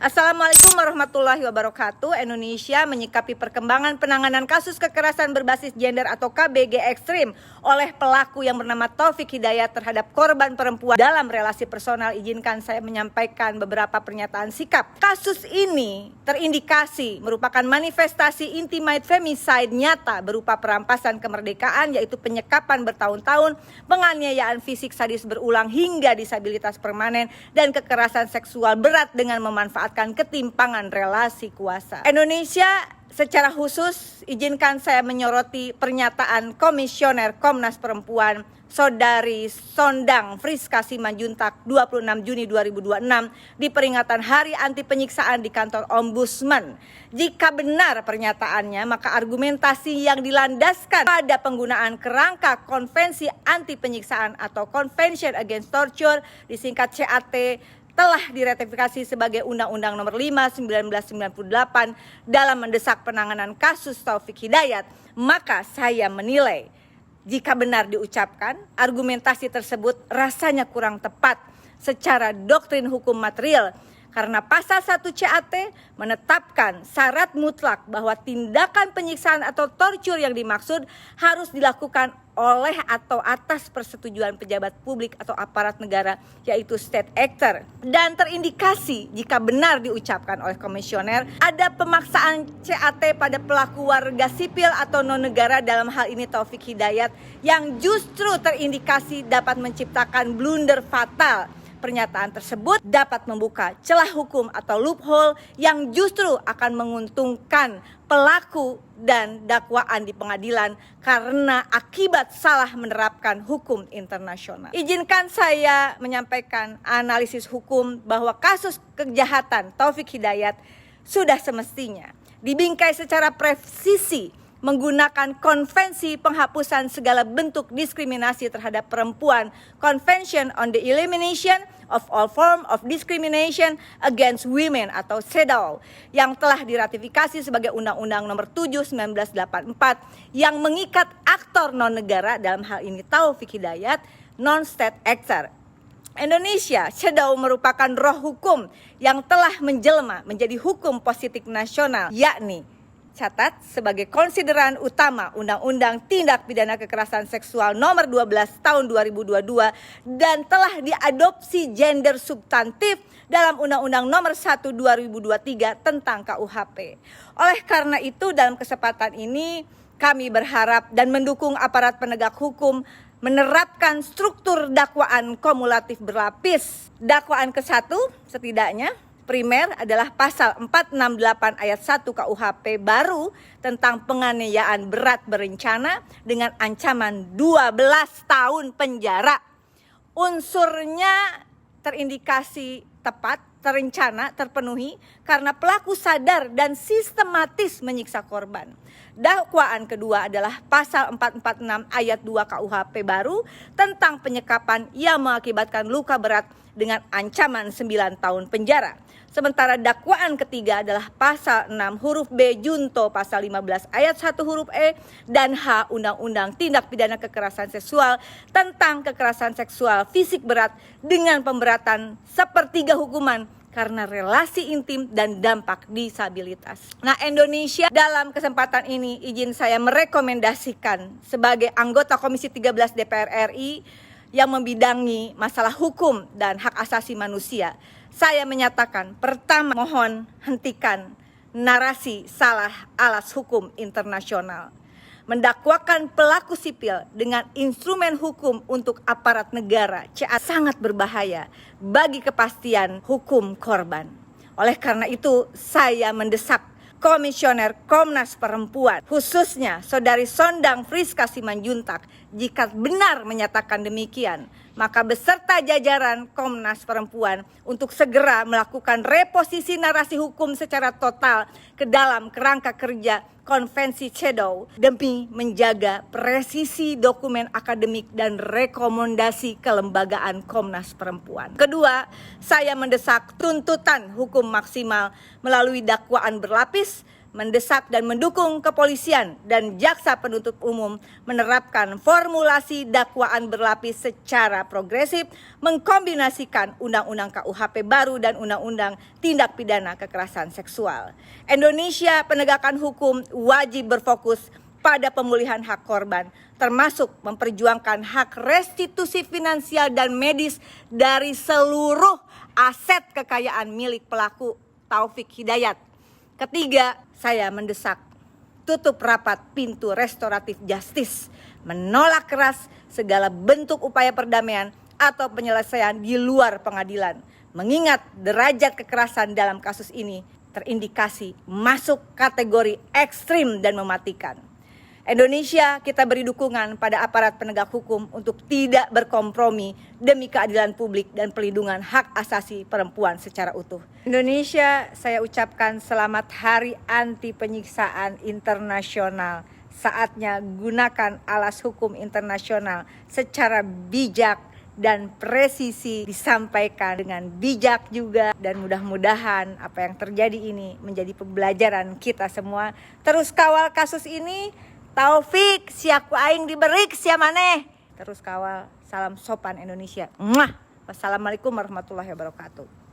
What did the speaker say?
Assalamualaikum warahmatullahi wabarakatuh. Indonesia menyikapi perkembangan penanganan kasus kekerasan berbasis gender atau KBG ekstrim oleh pelaku yang bernama Taufik Hidayat terhadap korban perempuan dalam relasi personal. Izinkan saya menyampaikan beberapa pernyataan sikap. Kasus ini terindikasi merupakan manifestasi intimate femicide nyata berupa perampasan kemerdekaan, yaitu penyekapan bertahun-tahun, penganiayaan fisik sadis berulang hingga disabilitas permanen, dan kekerasan seksual berat dengan memanfaatkan ketimpangan relasi kuasa. Indonesia secara khusus, izinkan saya menyoroti pernyataan Komisioner Komnas Perempuan Saudari Sondang Friska Simanjuntak 26 Juni 2026 di peringatan Hari Anti Penyiksaan di kantor Ombudsman. Jika benar pernyataannya, maka argumentasi yang dilandaskan pada penggunaan kerangka Konvensi Anti Penyiksaan atau Convention Against Torture, disingkat CAT, telah diratifikasi sebagai Undang-Undang Nomor 5 1998 dalam mendesak penanganan kasus Taufik Hidayat, maka saya menilai jika benar diucapkan, argumentasi tersebut rasanya kurang tepat secara doktrin hukum material, karena pasal 1 CAT menetapkan syarat mutlak bahwa tindakan penyiksaan atau tortur yang dimaksud harus dilakukan oleh atau atas persetujuan pejabat publik atau aparat negara, yaitu state actor. Dan terindikasi jika benar diucapkan oleh komisioner, ada pemaksaan CAT pada pelaku warga sipil atau non-negara, dalam hal ini Taufik Hidayat, yang justru terindikasi dapat menciptakan blunder fatal. Pernyataan tersebut dapat membuka celah hukum atau loophole yang justru akan menguntungkan pelaku dan dakwaan di pengadilan karena akibat salah menerapkan hukum internasional. Izinkan saya menyampaikan analisis hukum bahwa kasus kejahatan Taufik Hidayat sudah semestinya dibingkai secara presisi menggunakan Konvensi Penghapusan Segala Bentuk Diskriminasi Terhadap Perempuan, Convention on the Elimination of All Forms of Discrimination Against Women atau CEDAW, yang telah diratifikasi sebagai Undang-Undang Nomor 7 1984 yang mengikat aktor non-negara, dalam hal ini Taufik Hidayat, non-state actor. Indonesia, CEDAW merupakan roh hukum yang telah menjelma menjadi hukum positif nasional, yakni catat sebagai konsideran utama Undang-Undang Tindak Pidana Kekerasan Seksual Nomor 12 Tahun 2022 dan telah diadopsi gender substantif dalam Undang-Undang Nomor 1 2023 tentang KUHP. Oleh karena itu, dalam kesempatan ini kami berharap dan mendukung aparat penegak hukum menerapkan struktur dakwaan kumulatif berlapis. Dakwaan ke-1 setidaknya primer adalah pasal 468 ayat 1 KUHP baru tentang penganiayaan berat berencana dengan ancaman 12 tahun penjara. Unsurnya terindikasi tepat, terencana, terpenuhi karena pelaku sadar dan sistematis menyiksa korban. Dakwaan kedua adalah pasal 446 ayat 2 KUHP baru tentang penyekapan yang mengakibatkan luka berat dengan ancaman 9 tahun penjara. Sementara dakwaan ketiga adalah pasal 6 huruf B junto pasal 15 ayat 1 huruf E dan H Undang-Undang Tindak Pidana Kekerasan Seksual tentang kekerasan seksual fisik berat dengan pemberatan sepertiga hukuman karena relasi intim dan dampak disabilitas. Nah, Indonesia dalam kesempatan ini izin saya merekomendasikan sebagai anggota Komisi 13 DPR RI yang membidangi masalah hukum dan hak asasi manusia, saya menyatakan, pertama, mohon hentikan narasi salah alas hukum internasional. Mendakwakan pelaku sipil dengan instrumen hukum untuk aparat negara sangat berbahaya bagi kepastian hukum korban. Oleh karena itu, saya mendesak Komisioner Komnas Perempuan, khususnya Saudari Sondang Friska Simanjuntak, jika benar menyatakan demikian, maka beserta jajaran Komnas Perempuan untuk segera melakukan reposisi narasi hukum secara total ke dalam kerangka kerja Konvensi CEDAW demi menjaga presisi dokumen akademik dan rekomendasi kelembagaan Komnas Perempuan. Kedua, saya mendesak tuntutan hukum maksimal melalui dakwaan berlapis mendesak dan mendukung kepolisian dan jaksa penuntut umum menerapkan formulasi dakwaan berlapis secara progresif, mengkombinasikan Undang-Undang KUHP baru dan Undang-Undang Tindak Pidana Kekerasan Seksual. Indonesia penegakan hukum wajib berfokus pada pemulihan hak korban, termasuk memperjuangkan hak restitusi finansial dan medis dari seluruh aset kekayaan milik pelaku Taufik Hidayat. Ketiga, saya mendesak tutup rapat pintu restoratif justice, menolak keras segala bentuk upaya perdamaian atau penyelesaian di luar pengadilan, mengingat derajat kekerasan dalam kasus ini terindikasi masuk kategori ekstrim dan mematikan. Indonesia, kita beri dukungan pada aparat penegak hukum untuk tidak berkompromi demi keadilan publik dan pelindungan hak asasi perempuan secara utuh. Indonesia, saya ucapkan selamat Hari Anti Penyiksaan Internasional. Saatnya gunakan alas hukum internasional secara bijak dan presisi, disampaikan dengan bijak juga, dan mudah-mudahan apa yang terjadi ini menjadi pembelajaran kita semua. Terus kawal kasus ini, Taufik, siaku aing diberik sia maneh. Terus kawal, salam sopan Indonesia. Wassalamualaikum warahmatullahi wabarakatuh.